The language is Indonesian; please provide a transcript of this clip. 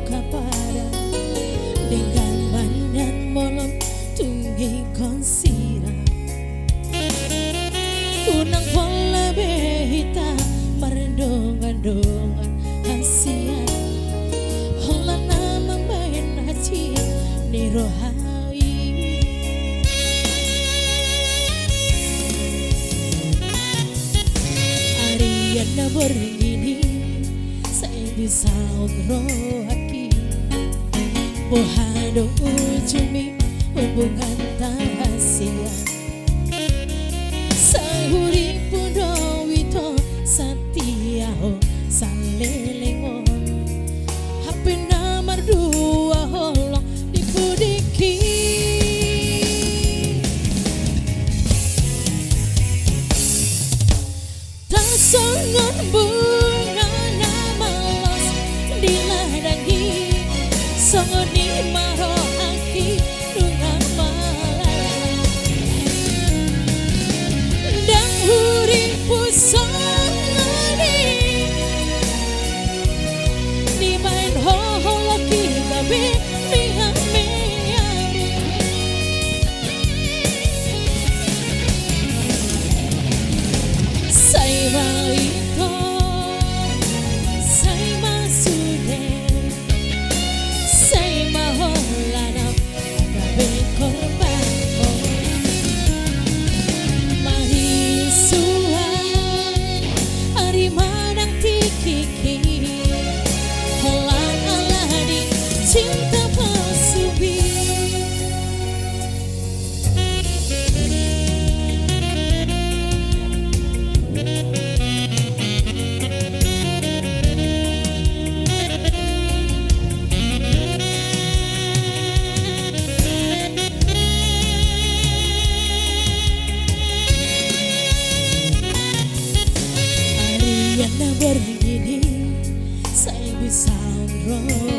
kapada dengan mandan molon tunggi konsira unang pola behita merdongan-dongan hasia hola nama main haji ni rohai Ariana bergini saya bisa rohaki Bohado ujumi hubungan rahasia Sahuri pudo wito satiaho salelengo Hape namar dua holong dipudiki Tak songon bunga nama los diladangi songon di marohaki dungang malala dan huripu songoni di main hoholaki gabe mihamiyari say baito say masude say maholana gabe korban ko mahisuan ari manang tikiki holan aladi cinta pasubi Ariana bergini saya bisa roh